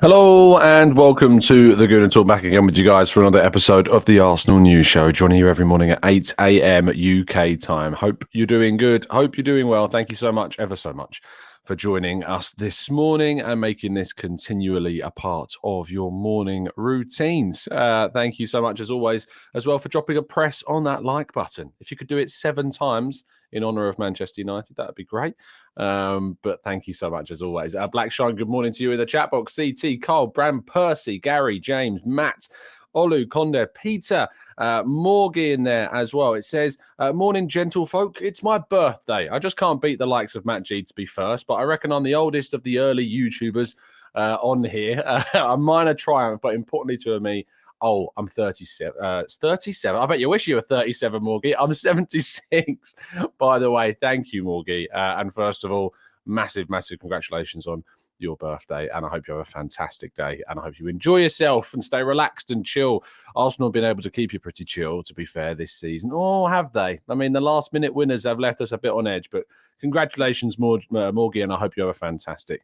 Hello and welcome to the Gooner Talk, back again with you guys for another episode of the Arsenal News Show. Joining you every morning at 8 a.m. UK time. Hope you're doing good. Hope you're doing well. Thank you so much, ever so much, for joining us this morning and making this continually a part of your morning routines. Thank you so much, as always, as well, for dropping a press on that like button. If you could do it 7 times in honour of Manchester United, that would be great. But thank you so much, as always. Black Shine, good morning to you in the chat box. CT, Carl, Bram, Percy, Gary, James, Matt, Olu, Conde, Peter, Morgie in there as well. It says, morning, gentlefolk. It's my birthday. I just can't beat the likes of Matt G to be first, but I reckon I'm the oldest of the early YouTubers on here. A minor triumph, but importantly to me, I'm 37. It's 37. I bet you wish you were 37, Morgie. I'm 76. By the way, thank you, Morgie. And first of all, massive, massive congratulations on your birthday. And I hope you have a fantastic day. And I hope you enjoy yourself and stay relaxed and chill. Arsenal have been able to keep you pretty chill, to be fair, this season. Oh, have they? I mean, the last minute winners have left us a bit on edge. But congratulations, Morgie. And I hope you have a fantastic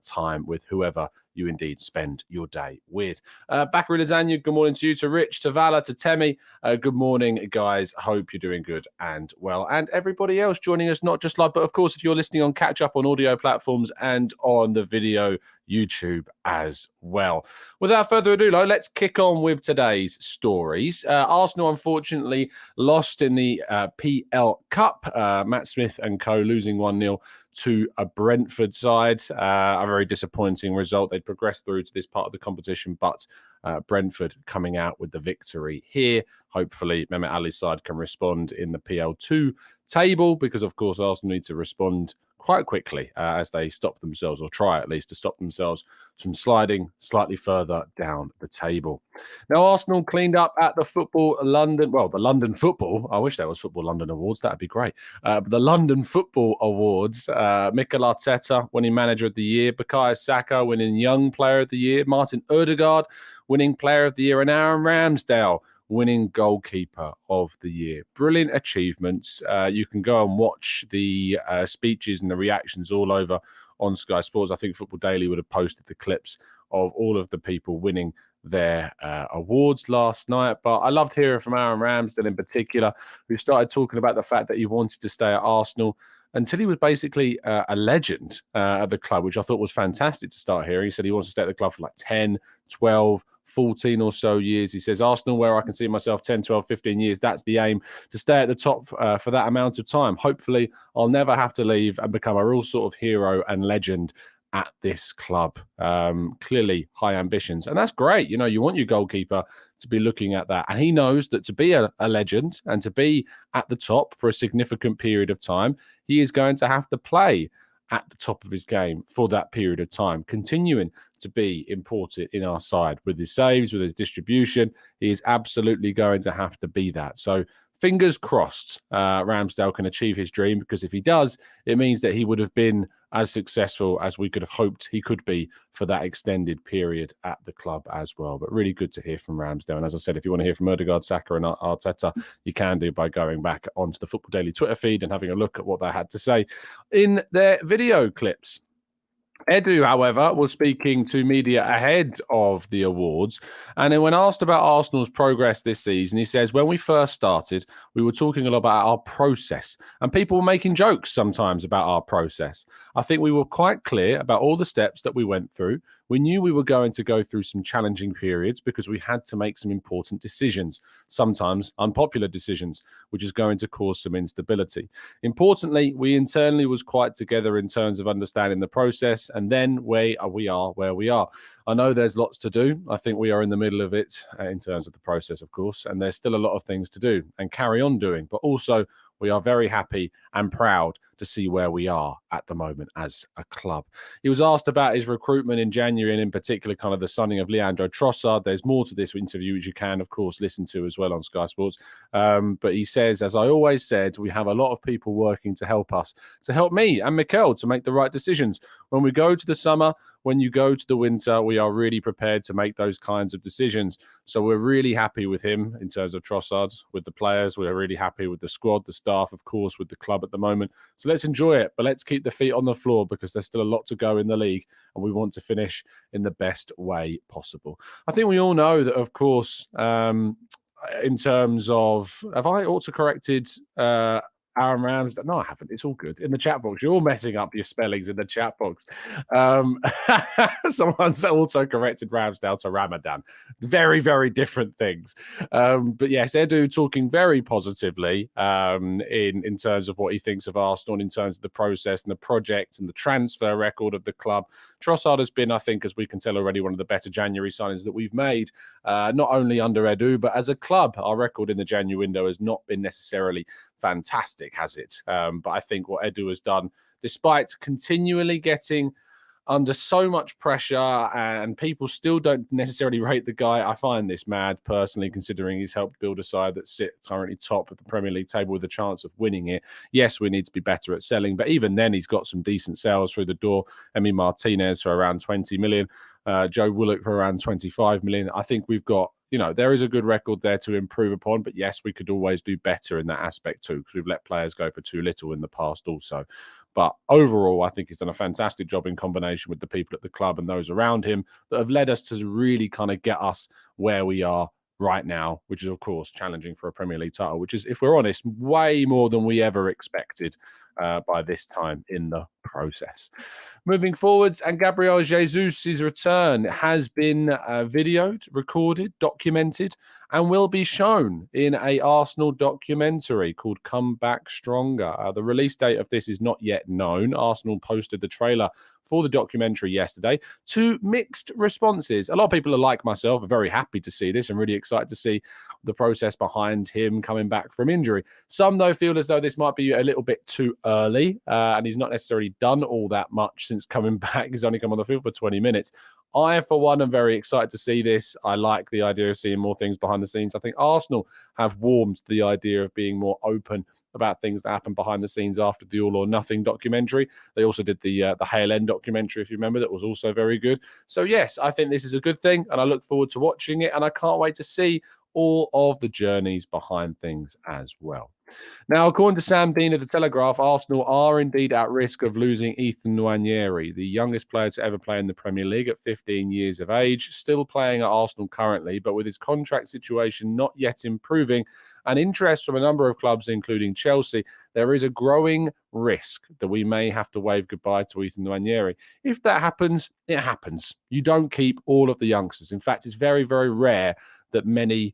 time with whoever you indeed spend your day with. Bakary Lasagna, good morning to you, to Rich, to Vala, to Temi. Good morning, guys. Hope you're doing good and well. And everybody else joining us, not just live, but of course, if you're listening on catch up on audio platforms and on the video YouTube as well. Without further ado, though, let's kick on with today's stories. Arsenal, unfortunately, lost in the PL Cup. Matt Smith and co losing 1-0 to a Brentford side. A very disappointing result. They'd progressed through to this part of the competition, but Brentford coming out with the victory here. Hopefully, Mehmet Ali's side can respond in the PL2 table, because, of course, Arsenal need to respond quite quickly as they stop themselves, or try at least to stop themselves from sliding slightly further down the table. Now, Arsenal cleaned up at the Football London, the London Football, I wish there was Football London Awards, that'd be great. The London Football Awards, Mikel Arteta winning Manager of the Year, Bukayo Saka winning Young Player of the Year, Martin Odegaard winning Player of the Year, and Aaron Ramsdale winning Goalkeeper of the Year. Brilliant achievements. You can go and watch the speeches and the reactions all over on Sky Sports. I think Football Daily would have posted the clips of all of the people winning their awards last night. But I loved hearing from Aaron Ramsdale in particular, who started talking about the fact that he wanted to stay at Arsenal until he was basically a legend at the club, which I thought was fantastic to start hearing. He said he wants to stay at the club for like 10, 12, 14 or so years. He says, Arsenal, where I can see myself 10, 12, 15 years, that's the aim, to stay at the top for that amount of time. Hopefully, I'll never have to leave and become a real sort of hero and legend at this club. Clearly high ambitions, and that's great. You know, you want your goalkeeper to be looking at that, and he knows that to be a legend and to be at the top for a significant period of time, he is going to have to play at the top of his game for that period of time, continuing to be important in our side with his saves, with his distribution. He is absolutely going to have to be that. So fingers crossed Ramsdale can achieve his dream, because if he does, it means that he would have been as successful as we could have hoped he could be for that extended period at the club as well. But really good to hear from Ramsdale. And as I said, if you want to hear from Odegaard, Saka and Arteta, you can do by going back onto the Football Daily Twitter feed and having a look at what they had to say in their video clips. Edu, however, was speaking to media ahead of the awards. And then when asked about Arsenal's progress this season, he says, when we first started, we were talking a lot about our process. And people were making jokes sometimes about our process. I think we were quite clear about all the steps that we went through. We knew we were going to go through some challenging periods because we had to make some important decisions, sometimes unpopular decisions, which is going to cause some instability. Importantly, we internally was quite together in terms of understanding the process, and then we are where we are. I know there's lots to do. I think we are in the middle of it in terms of the process, of course, and there's still a lot of things to do and carry on doing, but also we are very happy and proud to see where we are at the moment as a club. He was asked about his recruitment in January, and in particular kind of the signing of Leandro Trossard. There's more to this interview, which you can, of course, listen to as well on Sky Sports. But he says, as I always said, we have a lot of people working to help us, to help me and Mikel to make the right decisions. When we go to the summer, when you go to the winter, we are really prepared to make those kinds of decisions. So we're really happy with him in terms of Trossard, with the players. We're really happy with the squad, the staff, of course, with the club at the moment. So So let's enjoy it, but let's keep the feet on the floor because there's still a lot to go in the league and we want to finish in the best way possible. I think we all know that, of course, in terms of, have I auto-corrected Aaron Ramsdale? No, I haven't. It's all good. In the chat box, you're all messing up your spellings in the chat box. Someone's auto-corrected Ramsdale to Ramadan. Very, very different things. But yes, Edu talking very positively in terms of what he thinks of Arsenal, and in terms of the process and the project and the transfer record of the club. Trossard has been, I think, as we can tell already, one of the better January signings that we've made, not only under Edu, but as a club. Our record in the January window has not been necessarily fantastic, has it? But I think what Edu has done, despite continually getting under so much pressure and people still don't necessarily rate the guy. I find this mad personally, considering he's helped build a side that sits currently top of the Premier League table with a chance of winning it. Yes, we need to be better at selling, but even then he's got some decent sales through the door. Emi Martinez for around 20 million, Joe Willock for around 25 million. I think we've got, there is a good record there to improve upon, but yes, we could always do better in that aspect too, because we've let players go for too little in the past also. But overall, I think he's done a fantastic job in combination with the people at the club and those around him that have led us to really kind of get us where we are right now, which is, of course, challenging for a Premier League title, which is, if we're honest, way more than we ever expected by this time in the process. Moving forwards, and Gabriel Jesus' return has been videoed, recorded, documented, and will be shown in a Arsenal documentary called Come Back Stronger. The release date of this is not yet known. Arsenal posted the trailer for the documentary yesterday to mixed responses. A lot of people are like myself, are very happy to see this and really excited to see the process behind him coming back from injury. Some, though, feel as though this might be a little bit too early and he's not necessarily done all that much since coming back. He's only come on the field for 20 minutes. I, for one, am very excited to see this. I like the idea of seeing more things behind the scenes. I think Arsenal have warmed to the idea of being more open about things that happen behind the scenes after the All or Nothing documentary. They also did the Hale End documentary, if you remember, that was also very good. So, yes, I think this is a good thing, and I look forward to watching it, and I can't wait to see all of the journeys behind things as well. Now, according to Sam Dean of The Telegraph, Arsenal are indeed at risk of losing Ethan Nwaneri, the youngest player to ever play in the Premier League at 15 years of age, still playing at Arsenal currently, but with his contract situation not yet improving and interest from a number of clubs, including Chelsea, there is a growing risk that we may have to wave goodbye to Ethan Nwaneri. If that happens, it happens. You don't keep all of the youngsters. In fact, it's very, very rare that many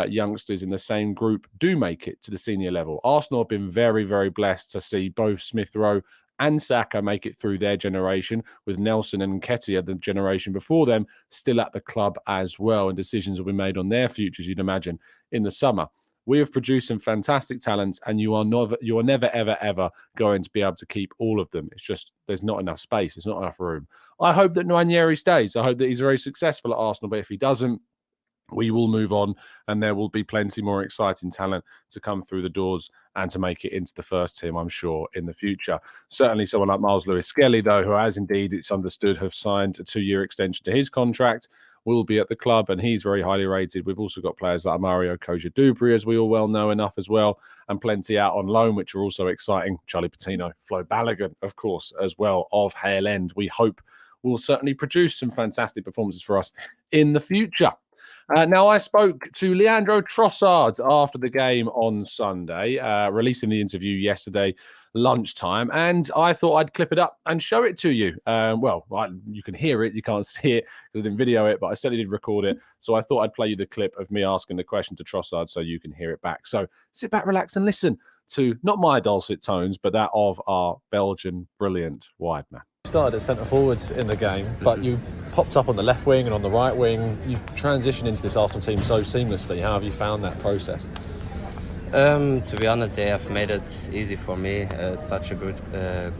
youngsters in the same group do make it to the senior level. Arsenal have been very, very blessed to see both Smith Rowe and Saka make it through their generation, with Nelson and Nketiah, the generation before them, still at the club as well, and decisions will be made on their futures, you'd imagine, in the summer. We have produced some fantastic talents, and you are never, ever, ever going to be able to keep all of them. It's just there's not enough space. There's not enough room. I hope that Nwaneri stays. I hope that he's very successful at Arsenal, but if he doesn't, we will move on, and there will be plenty more exciting talent to come through the doors and to make it into the first team, I'm sure, in the future. Certainly someone like Miles Lewis-Skelly, though, who has indeed, it's understood, have signed a 2-year extension to his contract, will be at the club, and he's very highly rated. We've also got players like Mario Koja-Dubry, as we all well know enough as well, and plenty out on loan, which are also exciting. Charlie Patino, Flo Balogun, of course, as well, of Hale End. We hope will certainly produce some fantastic performances for us in the future. Now, I spoke to Leandro Trossard after the game on Sunday, releasing the interview yesterday lunchtime, and I thought I'd clip it up and show it to you. You can hear it, you can't see it because I didn't video it, but I certainly did record it. So I thought I'd play you the clip of me asking the question to Trossard so you can hear it back. So sit back, relax, and listen to not my dulcet tones, but that of our Belgian brilliant wide man. Started at centre forwards in the game, but you popped up on the left wing and on the right wing. You've transitioned into this Arsenal team so seamlessly. How have you found that process? To be honest, they have made it easy for me. It's such a good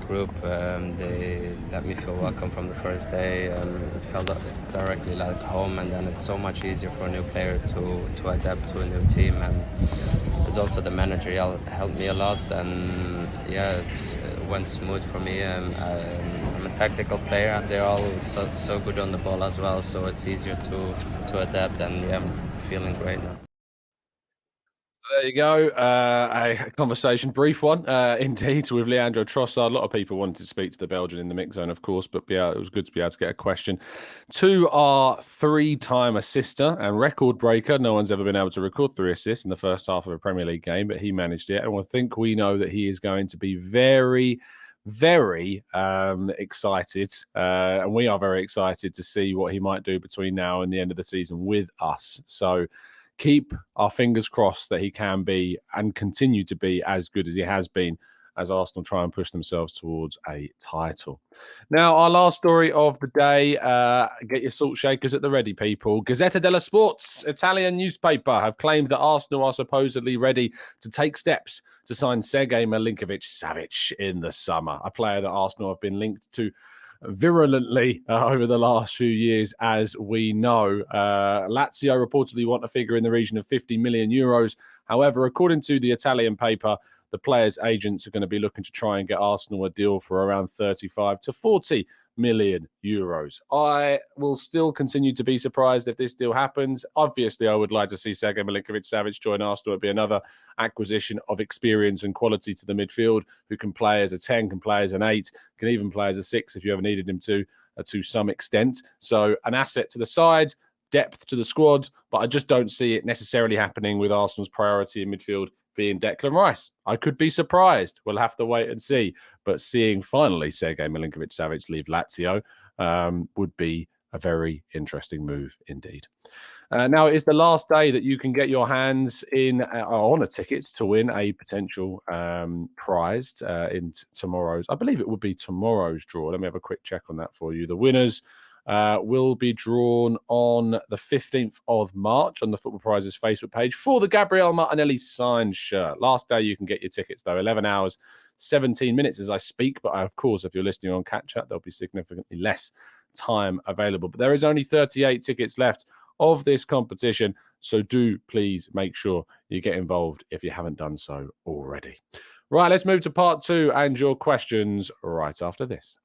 group. They let me feel welcome from the first day. It felt directly like home, and then it's so much easier for a new player to adapt to a new team. And it's also the manager helped me a lot, and it went smooth for me. I'm a tactical player, and they're all so good on the ball as well, so it's easier to adapt, and I'm feeling great now. There you go. A conversation, brief one, indeed, with Leandro Trossard. A lot of people wanted to speak to the Belgian in the mix zone, of course, but yeah, it was good to be able to get a question to our 3-time assister and record breaker. No one's ever been able to record 3 assists in the first half of a Premier League game, but he managed it. And I think we know that he is going to be very excited, and we are very excited to see what he might do between now and the end of the season with us. So keep our fingers crossed that he can be and continue to be as good as he has been as Arsenal try and push themselves towards a title. Now, our last story of the day, get your salt shakers at the ready, people. Gazzetta dello Sport's Italian newspaper have claimed that Arsenal are supposedly ready to take steps to sign Sergej Milinkovic-Savic in the summer, a player that Arsenal have been linked to virulently over the last few years, as we know. Lazio reportedly want a figure in the region of 50 million euros. However, according to the Italian paper, the players' agents are going to be looking to try and get Arsenal a deal for around 35 to 40 million euros. I will still continue to be surprised if this deal happens. Obviously, I would like to see Sergej Milinkovic-Savic join Arsenal. It would be another acquisition of experience and quality to the midfield, who can play as a 10, can play as an 8, can even play as a 6 if you ever needed him to some extent. So an asset to the side, depth to the squad, but I just don't see it necessarily happening with Arsenal's priority in midfield being Declan Rice. I could be surprised. We'll have to wait and see. But seeing finally Sergej Milinkovic-Savic leave Lazio would be a very interesting move indeed. Now, it is the last day that you can get your hands on a ticket to win a potential prize in tomorrow's, I believe it would be tomorrow's draw. Let me have a quick check on that for you. The winners will be drawn on the 15th of March on the Football Prizes Facebook page for the Gabriel Martinelli signed shirt. Last day you can get your tickets, though. 11 hours, 17 minutes as I speak. But of course, if you're listening on Catch Up, there'll be significantly less time available. But there is only 38 tickets left of this competition. So do please make sure you get involved if you haven't done so already. Right, let's move to part 2 and your questions right after this.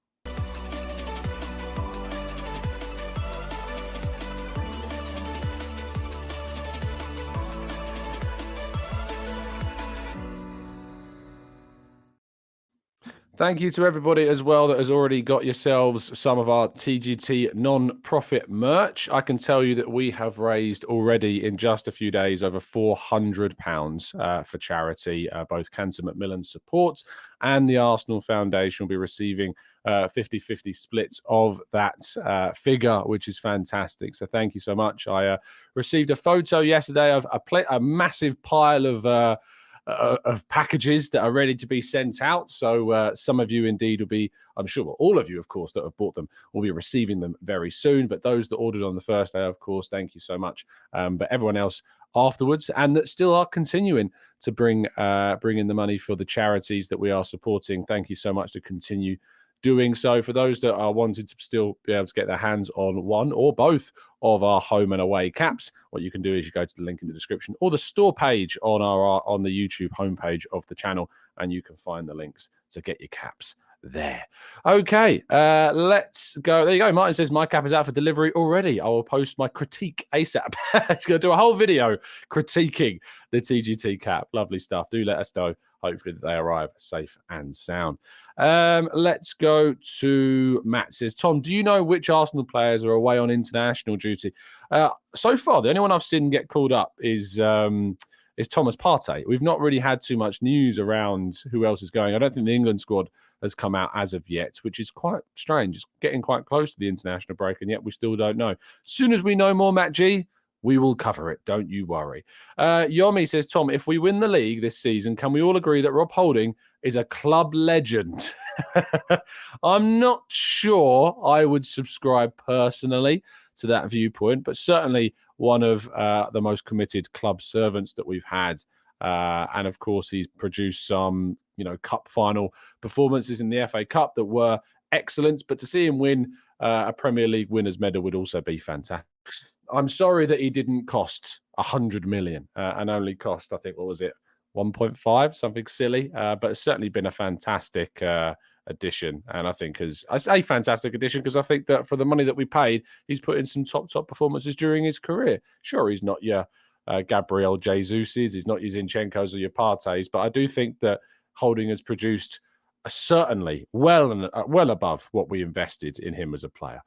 Thank you to everybody as well that has already got yourselves some of our TGT non-profit merch. I can tell you that we have raised already in just a few days over £400 for charity. Both Cancer Macmillan Support and the Arsenal Foundation will be receiving 50-50 splits of that figure, which is fantastic. So thank you so much. I received a photo yesterday of a massive pile of packages that are ready to be sent out. So some of you indeed will be, I'm sure, well, all of you, of course, that have bought them will be receiving them very soon. But those that ordered on the first day, of course, thank you so much. But everyone else afterwards, and that still are continuing to bring in the money for the charities that we are supporting, thank you so much to continue doing so. For those that are wanting to still be able to get their hands on one or both of our home and away caps, what you can do is you go to the link in the description or the store page on the YouTube homepage of the channel, and you can find the links to get your caps there. Okay, let's go. There you go. Martin says my cap is out for delivery already. I will post my critique ASAP. It's going to do a whole video critiquing the TGT cap. Lovely stuff. Do let us know. Hopefully that they arrive safe and sound. Let's go to Matt. Says, Tom, do you know which Arsenal players are away on international duty? So far, the only one I've seen get called up is Thomas Partey. We've not really had too much news around who else is going. I don't think the England squad has come out as of yet, which is quite strange. It's getting quite close to the international break, and yet we still don't know. As soon as we know more, Matt G, we will cover it. Don't you worry. Yomi says, Tom, if we win the league this season, can we all agree that Rob Holding is a club legend? I'm not sure I would subscribe personally to that viewpoint, but certainly one of the most committed club servants that we've had. And of course, he's produced some, cup final performances in the FA Cup that were excellent. But to see him win a Premier League winners' medal would also be fantastic. I'm sorry that he didn't cost 100 million and only cost, I think, what was it, 1.5, something silly. But it's certainly been a fantastic addition. And I think I say fantastic addition because I think that for the money that we paid, he's put in some top performances during his career. Sure, he's not your Gabriel Jesus's. He's not your Zinchenko's or your Partey's, but I do think that Holding has produced certainly well above what we invested in him as a player.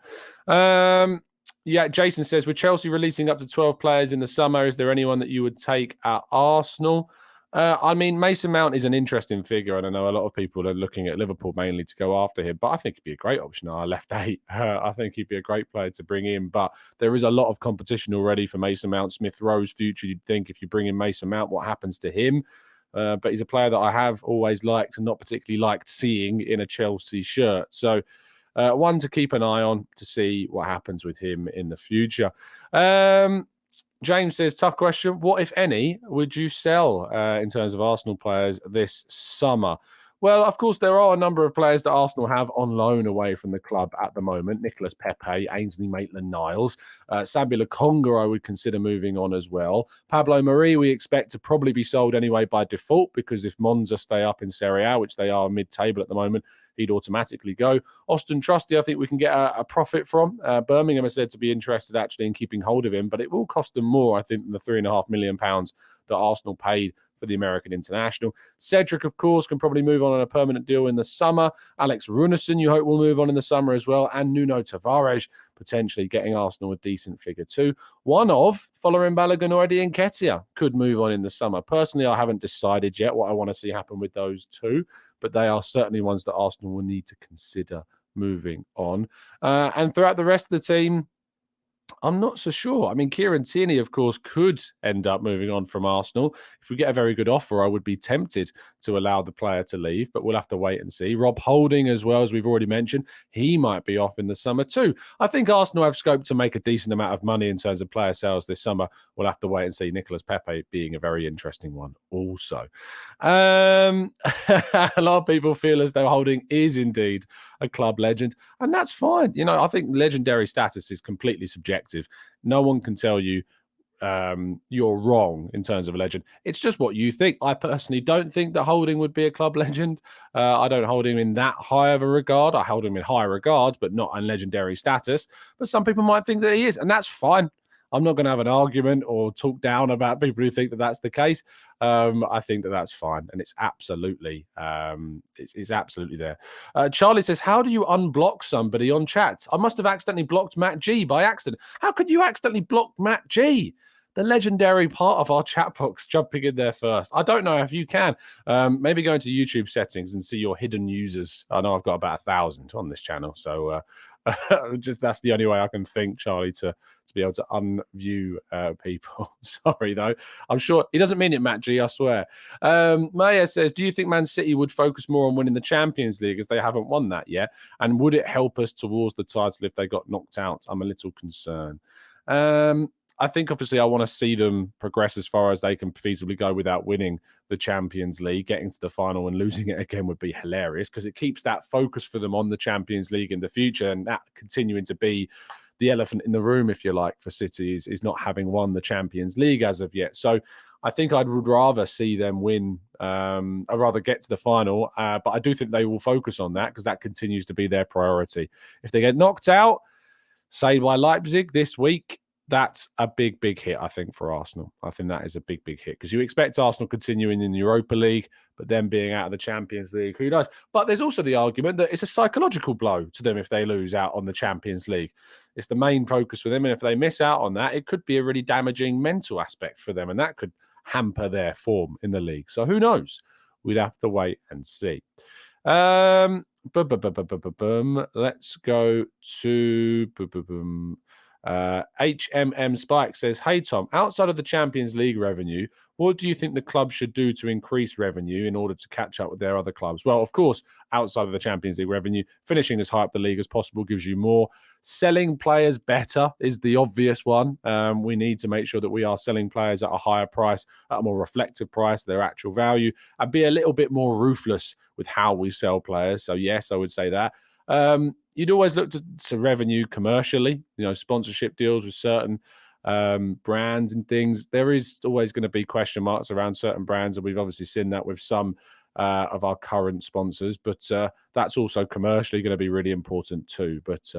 Yeah, Jason says, with Chelsea releasing up to 12 players in the summer, is there anyone that you would take at Arsenal? I mean, Mason Mount is an interesting figure, and I know a lot of people are looking at Liverpool mainly to go after him, but I think he'd be a great option. I left 8. I think he'd be a great player to bring in, but there is a lot of competition already for Mason Mount. Smith Rowe's future, you'd think if you bring in Mason Mount, what happens to him? But he's a player that I have always liked and not particularly liked seeing in a Chelsea shirt. So one to keep an eye on to see what happens with him in the future. James says, tough question. What, if any, would you sell in terms of Arsenal players this summer? Well, of course, there are a number of players that Arsenal have on loan away from the club at the moment. Nicolas Pepe, Ainsley Maitland-Niles, Sabila Conga I would consider moving on as well. Pablo Mari we expect to probably be sold anyway by default, because if Monza stay up in Serie A, which they are mid-table at the moment, he'd automatically go. Austin Trusty, I think we can get a profit from. Birmingham are said to be interested actually in keeping hold of him, but it will cost them more, I think, than the £3.5 million that Arsenal paid for the American international. Cedric, of course, can probably move on a permanent deal in the summer. Alex Runarsson, you hope, will move on in the summer as well. And Nuno Tavares, potentially getting Arsenal a decent figure too. One of Folarin Balogun or Eddie Nketiah could move on in the summer. Personally, I haven't decided yet what I want to see happen with those two, but they are certainly ones that Arsenal will need to consider moving on. And throughout the rest of the team, I'm not so sure. I mean, Kieran Tierney, of course, could end up moving on from Arsenal. If we get a very good offer, I would be tempted to allow the player to leave, but we'll have to wait and see. Rob Holding, as well, as we've already mentioned, he might be off in the summer too. I think Arsenal have scope to make a decent amount of money in terms of player sales this summer. We'll have to wait and see. Nicolas Pepe being a very interesting one also. A lot of people feel as though Holding is indeed a club legend, and that's fine. You know, I think legendary status is completely subjective. No one can tell you you're wrong in terms of a legend. It's just what you think. I personally don't think that Holding would be a club legend. I don't hold him in that high of a regard. I hold him in high regard, but not on legendary status. But some people might think that he is, and that's fine. I'm not going to have an argument or talk down about people who think that that's the case. I think that that's fine, and it's absolutely, it's absolutely there. Charlie says, "How do you unblock somebody on chat? I must have accidentally blocked Matt G by accident." How could you accidentally block Matt G, the legendary part of our chat box, jumping in there first? I don't know if you can. Maybe go into YouTube settings and see your hidden users. I know I've got about 1,000 on this channel, so just that's the only way I can think, Charlie, to be able to unview people. Sorry, though. I'm sure he doesn't mean it, Matt G, I swear. Maya says, do you think Man City would focus more on winning the Champions League as they haven't won that yet? And would it help us towards the title if they got knocked out? I'm a little concerned. I think, obviously, I want to see them progress as far as they can feasibly go without winning the Champions League. Getting to the final and losing it again would be hilarious, because it keeps that focus for them on the Champions League in the future, and that continuing to be the elephant in the room, if you like, for City is not having won the Champions League as of yet. So I think I would rather see them win. I'd rather get to the final, but I do think they will focus on that because that continues to be their priority. If they get knocked out, say by Leipzig this week, that's a big, big hit, I think, for Arsenal. I think that is a big, big hit, because you expect Arsenal continuing in the Europa League, but then being out of the Champions League, who knows? But there's also the argument that it's a psychological blow to them if they lose out on the Champions League. It's the main focus for them, and if they miss out on that, it could be a really damaging mental aspect for them, and that could hamper their form in the league. So who knows? We'd have to wait and see. Let's go to... HMM Spike says, "Hey Tom, outside of the Champions League revenue, what do you think the club should do to increase revenue in order to catch up with their other clubs?" Well, of course, outside of the Champions League revenue, finishing as high up the league as possible gives you more. Selling players better is the obvious one. We need to make sure that we are selling players at a higher price, at a more reflective price, their actual value, and be a little bit more ruthless with how we sell players. So yes, I would say that. You'd always look to revenue commercially, sponsorship deals with certain brands and things. There is always going to be question marks around certain brands, and we've obviously seen that with some of our current sponsors, but that's also commercially going to be really important too. But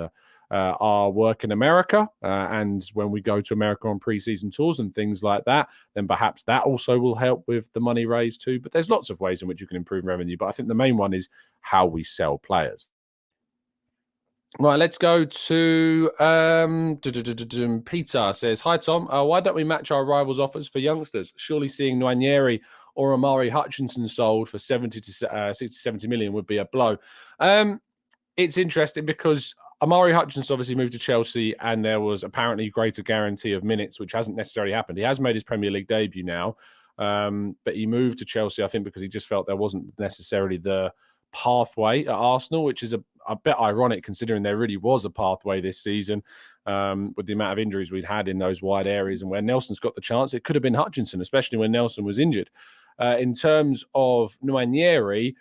our work in America, and when we go to America on pre-season tours and things like that, then perhaps that also will help with the money raised too. But there's lots of ways in which you can improve revenue. But I think the main one is how we sell players. Right, let's go to Peter says, "Hi Tom, why don't we match our rivals' offers for youngsters? Surely seeing Nwaneri or Amari Hutchinson sold for 60 to 70 million would be a blow." It's interesting because Amari Hutchinson obviously moved to Chelsea and there was apparently greater guarantee of minutes, which hasn't necessarily happened. He has made his Premier League debut now, but he moved to Chelsea, I think, because he just felt there wasn't necessarily the pathway at Arsenal, which is a bit ironic considering there really was a pathway this season with the amount of injuries we'd had in those wide areas. And where Nelson's got the chance, it could have been Hutchinson, especially when Nelson was injured. In terms of Nwaneri,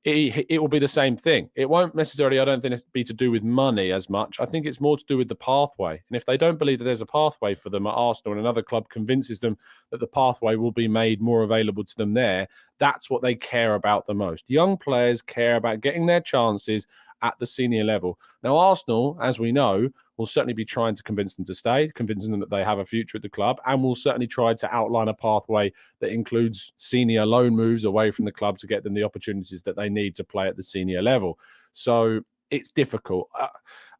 it will be the same thing. It won't necessarily, I don't think, be to do with money as much. I think it's more to do with the pathway. And if they don't believe that there's a pathway for them at Arsenal and another club convinces them that the pathway will be made more available to them there, that's what they care about the most. Young players care about getting their chances at the senior level. Now, Arsenal, as we know, will certainly be trying to convince them to stay, convincing them that they have a future at the club, and will certainly try to outline a pathway that includes senior loan moves away from the club to get them the opportunities that they need to play at the senior level. So it's difficult.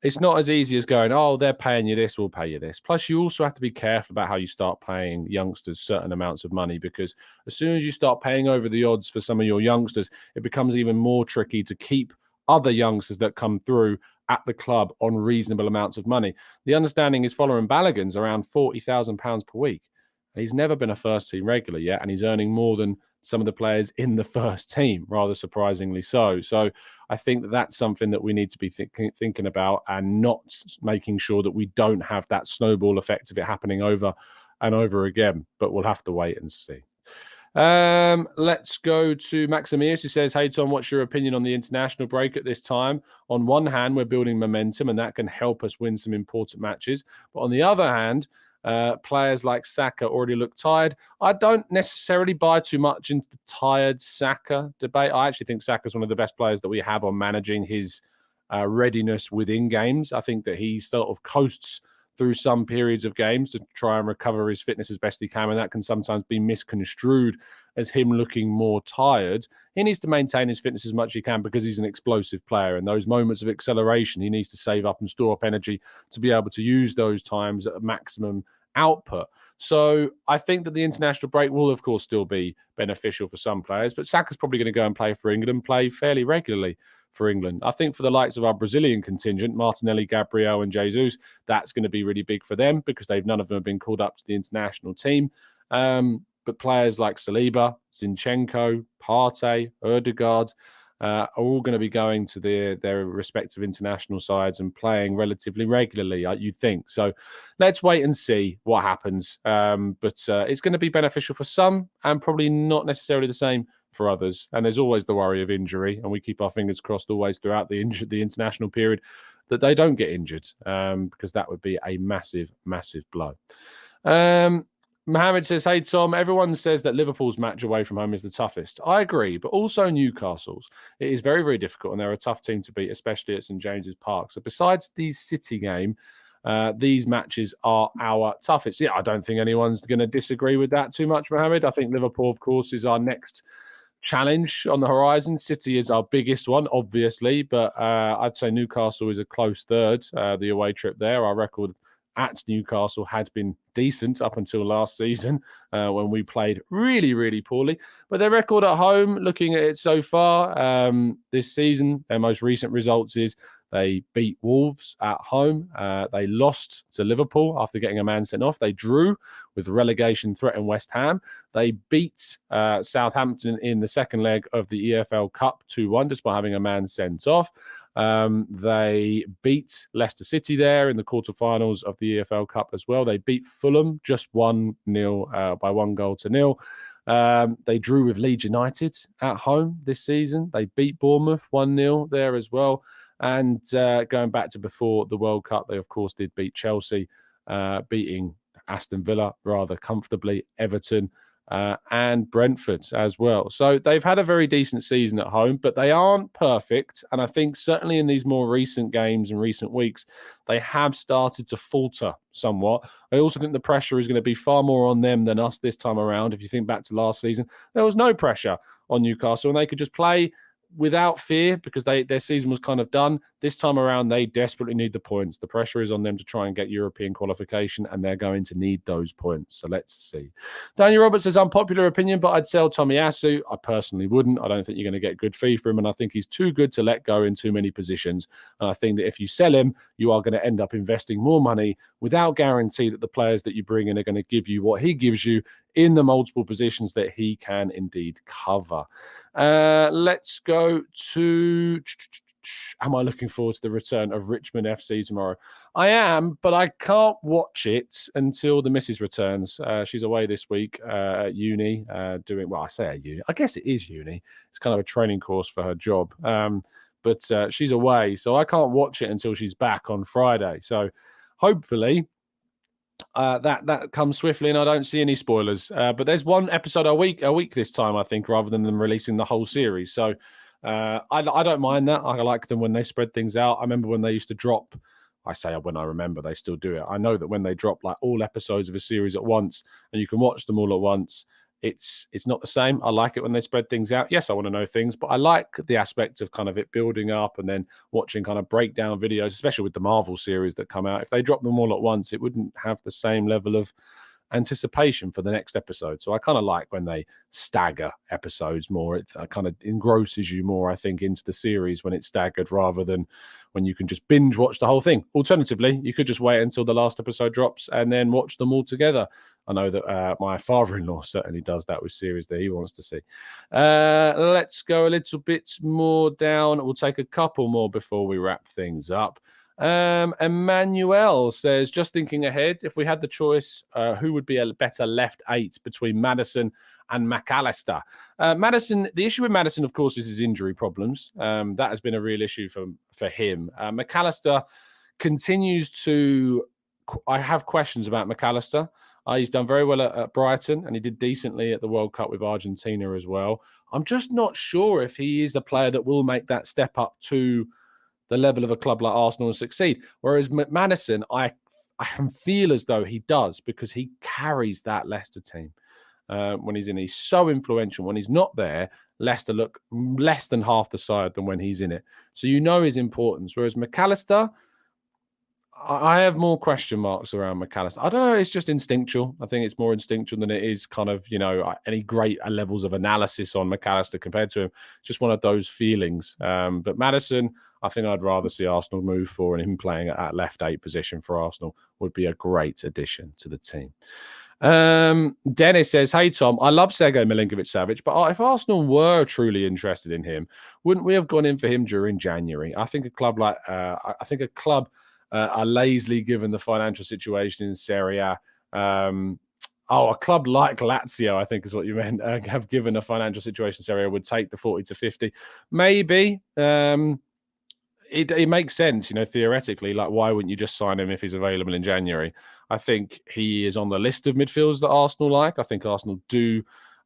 It's not as easy as going, oh, they're paying you this, we'll pay you this. Plus, you also have to be careful about how you start paying youngsters certain amounts of money, because as soon as you start paying over the odds for some of your youngsters, it becomes even more tricky to keep other youngsters that come through at the club on reasonable amounts of money. The understanding is Folarin Balogun's around £40,000 per week. He's never been a first team regular yet, and he's earning more than some of the players in the first team, rather surprisingly so. So I think that that's something that we need to be thinking about, and not making sure that we don't have that snowball effect of it happening over and over again. But we'll have to wait and see. Let's go to Maximius, who says, "Hey Tom, what's your opinion on the international break at this time? On one hand, we're building momentum and that can help us win some important matches. But on the other hand, players like Saka already look tired." I don't necessarily buy too much into the tired Saka debate. I actually think Saka's one of the best players that we have on managing his readiness within games. I think that he sort of coasts through some periods of games to try and recover his fitness as best he can, and that can sometimes be misconstrued as him looking more tired. He needs to maintain his fitness as much as he can because he's an explosive player, and those moments of acceleration, he needs to save up and store up energy to be able to use those times at a maximum output. So I think that the international break will, of course, still be beneficial for some players, but Saka's probably going to go and play for England, play fairly regularly for England. I think for the likes of our Brazilian contingent, Martinelli, Gabriel and Jesus, that's going to be really big for them because none of them have been called up to the international team. But players like Saliba, Zinchenko, Partey, Odegaard are all going to be going to their respective international sides and playing relatively regularly, you'd think. So let's wait and see what happens. But it's going to be beneficial for some and probably not necessarily the same for others. And there's always the worry of injury, and we keep our fingers crossed always throughout the international period that they don't get injured, because that would be a massive, massive blow. Mohammed says, "Hey Tom, everyone says that Liverpool's match away from home is the toughest. I agree, but also Newcastle's. It is very, very difficult, and they're a tough team to beat, especially at St James's Park. So besides the City game, these matches are our toughest." Yeah, I don't think anyone's going to disagree with that too much, Mohammed. I think Liverpool, of course, is our next challenge on the horizon. City is our biggest one, obviously, but I'd say Newcastle is a close third. The away trip there, our record at Newcastle had been decent up until last season when we played really, really poorly. But their record at home, looking at it so far this season, their most recent results is they beat Wolves at home. They lost to Liverpool after getting a man sent off. They drew with relegation threat in West Ham. They beat Southampton in the second leg of the EFL Cup 2-1, despite having a man sent off. They beat Leicester City there in the quarterfinals of the EFL Cup as well. They beat Fulham just 1-0 by 1-0. They drew with Leeds United at home this season. They beat Bournemouth 1-0 there as well. And going back to before the World Cup, they, of course, did beat Chelsea, beating Aston Villa rather comfortably, Everton, and Brentford as well. So they've had a very decent season at home, but they aren't perfect. And I think certainly in these more recent games and recent weeks, they have started to falter somewhat. I also think the pressure is going to be far more on them than us this time around. If you think back to last season, there was no pressure on Newcastle and they could just play without fear because their season was kind of done. This time around, they desperately need the points. The pressure is on them to try and get European qualification, and they're going to need those points. So let's see. Daniel Roberts says, unpopular opinion, but I'd sell Tomiyasu. I personally wouldn't. I don't think you're going to get good fee for him, and I think he's too good to let go in too many positions. And I think that if you sell him, you are going to end up investing more money without guarantee that the players that you bring in are going to give you what he gives you in the multiple positions that he can indeed cover. Let's go to... Am I looking forward to the return of Richmond FC tomorrow? I am, but I can't watch it until the missus returns. She's away this week at uni doing, well, I say at uni. I guess it is uni. It's kind of a training course for her job. But she's away, so I can't watch it until she's back on Friday. So hopefully that comes swiftly and I don't see any spoilers. But there's one episode a week this time, I think, rather than them releasing the whole series. So I don't mind that. I like them when they spread things out. I remember when they used to drop, I say when I remember, they still do it. I know that when they drop like all episodes of a series at once and you can watch them all at once, it's not the same. I like it when they spread things out. Yes, I want to know things, but I like the aspect of kind of it building up and then watching kind of breakdown videos, especially with the Marvel series that come out. If they drop them all at once, it wouldn't have the same level of anticipation for the next episode. So I kind of like when they stagger episodes more. It kind of engrosses you more, I think, into the series when it's staggered rather than when you can just binge watch the whole thing. Alternatively, you could just wait until the last episode drops and then watch them all together. I know that my father-in-law certainly does that with series that he wants to see. Let's go a little bit more down. We'll take a couple more before we wrap things up. Emmanuel says, just thinking ahead, if we had the choice, who would be a better left 8 between Maddison and McAllister? Maddison, the issue with Maddison, of course, is his injury problems. That has been a real issue for him. McAllister continues to... I have questions about McAllister. He's done very well at Brighton, and he did decently at the World Cup with Argentina as well. I'm just not sure if he is the player that will make that step up to the level of a club like Arsenal and succeed. Whereas Maddison, I feel as though he does because he carries that Leicester team when he's in. He's so influential. When he's not there, Leicester look less than half the side than when he's in it. So you know his importance. Whereas McAllister, I have more question marks around McAllister. I don't know. It's just instinctual. I think it's more instinctual than it is kind of, any great levels of analysis on McAllister compared to him. Just one of those feelings. But Maddison, I think I'd rather see Arsenal move for, and him playing at that left 8 position for Arsenal would be a great addition to the team. Dennis says, hey, Tom, I love Sergej Milinkovic-Savic, but if Arsenal were truly interested in him, wouldn't we have gone in for him during January? I think a club are lazily given the financial situation in Serie A. A club like Lazio, I think is what you meant, have given a financial situation in Serie A would take the 40 to 50. Maybe. It makes sense, theoretically. Like, why wouldn't you just sign him if he's available in January? I think he is on the list of midfielders that Arsenal like. I think Arsenal do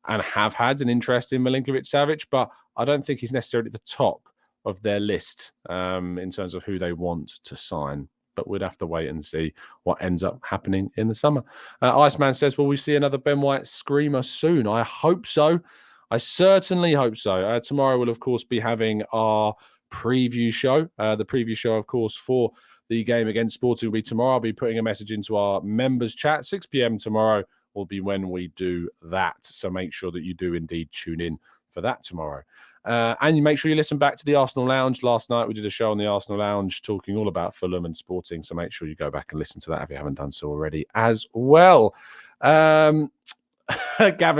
and have had an interest in Milinkovic-Savic, but I don't think he's necessarily at the top of their list in terms of who they want to sign. But we'd have to wait and see what ends up happening in the summer. Iceman says, will we see another Ben White screamer soon? I hope so. I certainly hope so. Tomorrow we'll, of course, be having our preview show. The preview show, of course, for the game against Sporting will be tomorrow. I'll be putting a message into our members chat. 6 p.m. tomorrow will be when we do that. So make sure that you do indeed tune in for that tomorrow. And you make sure you listen back to the Arsenal Lounge. Last night we did a show on the Arsenal Lounge talking all about Fulham and Sporting. So make sure you go back and listen to that if you haven't done so already as well. Gavin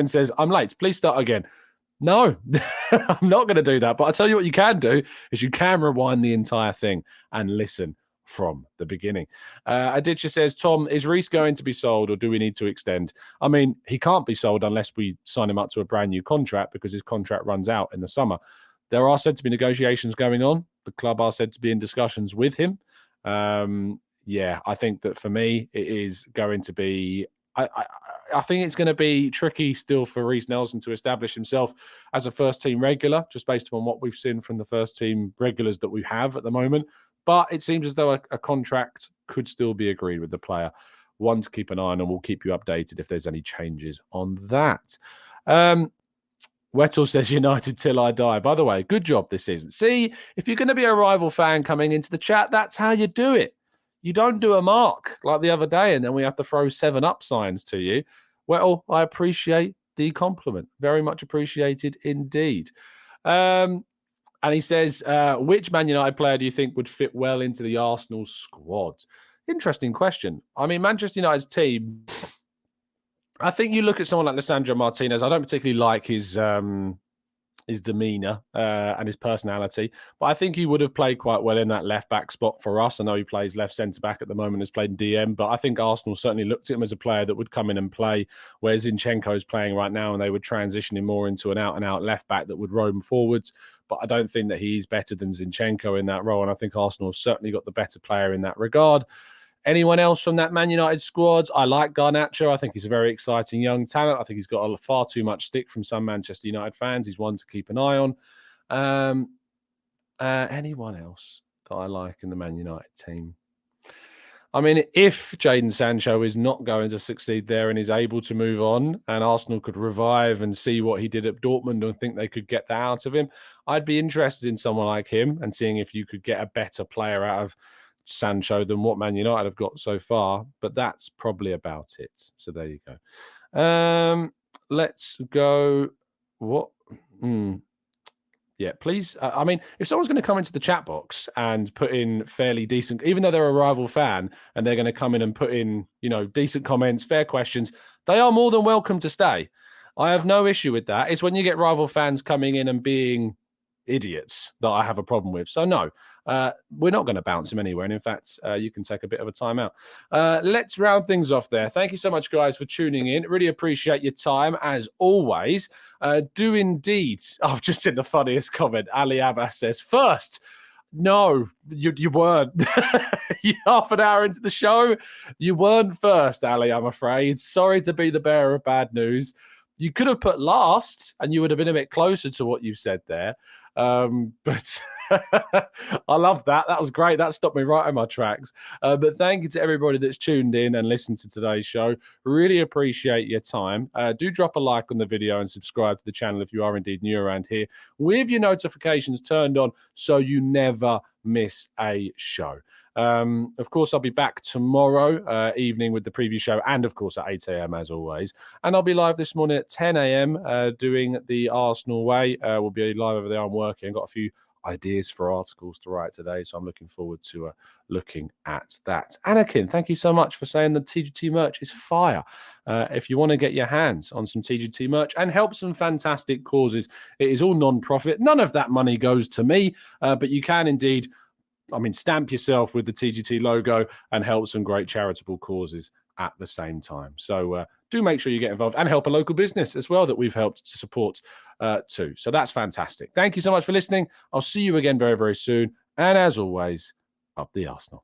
says, I'm late. Please start again. No, I'm not going to do that. But I'll tell you what you can do is you can rewind the entire thing and listen from the beginning. Aditya says, Tom, is Reece going to be sold or do we need to extend? I mean, he can't be sold unless we sign him up to a brand new contract because his contract runs out in the summer. There are said to be negotiations going on. The club are said to be in discussions with him. I think that for me, it is going to be I think it's going to be tricky still for Reece Nelson to establish himself as a first-team regular, just based on what we've seen from the first-team regulars that we have at the moment. But it seems as though a contract could still be agreed with the player. One to keep an eye on, and we'll keep you updated if there's any changes on that. Wettel says United till I die. By the way, good job this season. See, if you're going to be a rival fan coming into the chat, that's how you do it. You don't do a mark like the other day, and then we have to throw 7-up signs to you. Well, I appreciate the compliment. Very much appreciated indeed. And he says, which Man United player do you think would fit well into the Arsenal squad? Interesting question. I mean, Manchester United's team, I think you look at someone like Lisandro Martinez. I don't particularly like his demeanour and his personality, but I think he would have played quite well in that left-back spot for us. I know he plays left centre-back at the moment, has played in DM, but I think Arsenal certainly looked at him as a player that would come in and play where Zinchenko is playing right now, and they would transition him more into an out-and-out left-back that would roam forwards. But I don't think that he's better than Zinchenko in that role, and I think Arsenal have certainly got the better player in that regard. Anyone else from that Man United squad? I like Garnacho. I think he's a very exciting young talent. I think he's got far too much stick from some Manchester United fans. He's one to keep an eye on. Anyone else that I like in the Man United team? I mean, if Jadon Sancho is not going to succeed there and is able to move on, and Arsenal could revive and see what he did at Dortmund and think they could get that out of him, I'd be interested in someone like him and seeing if you could get a better player out of Sancho than what Man United have got so far, but that's probably about it. So there you go. Let's go. What? Yeah, please. I mean, if someone's going to come into the chat box and put in fairly decent, even though they're a rival fan, and they're going to come in and put in, decent comments, fair questions, they are more than welcome to stay. I have no issue with that. It's when you get rival fans coming in and being idiots that I have a problem with. So no, we're not going to bounce him anywhere. And in fact, you can take a bit of a time out. Let's round things off there. Thank you so much, guys, for tuning in. Really appreciate your time, as always. Do indeed. I've just seen the funniest comment. Ali Abbas says, first, no, you weren't. Half an hour into the show, you weren't first, Ali, I'm afraid. Sorry to be the bearer of bad news. You could have put last, and you would have been a bit closer to what you've said there. But I love that. That was great. That stopped me right in my tracks. But thank you to everybody that's tuned in and listened to today's show. Really appreciate your time. Do drop a like on the video and subscribe to the channel if you are indeed new around here, with your notifications turned on so you never miss a show. Of course, I'll be back tomorrow evening with the preview show, and of course at 8 a.m. as always. And I'll be live this morning at 10 a.m. Doing the Arsenal way. We'll be live over there. I'm working. I've got a few ideas for articles to write today, so I'm looking forward to looking at that. Anakin, thank you so much for saying the TGT merch is fire. If you want to get your hands on some TGT merch and help some fantastic causes, it is all non-profit. None of that money goes to me, but you can indeed, stamp yourself with the TGT logo and help some great charitable causes at the same time. So do make sure you get involved and help a local business as well that we've helped to support too. So that's fantastic. Thank you so much for listening. I'll see you again very, very soon. And as always, up the Arsenal.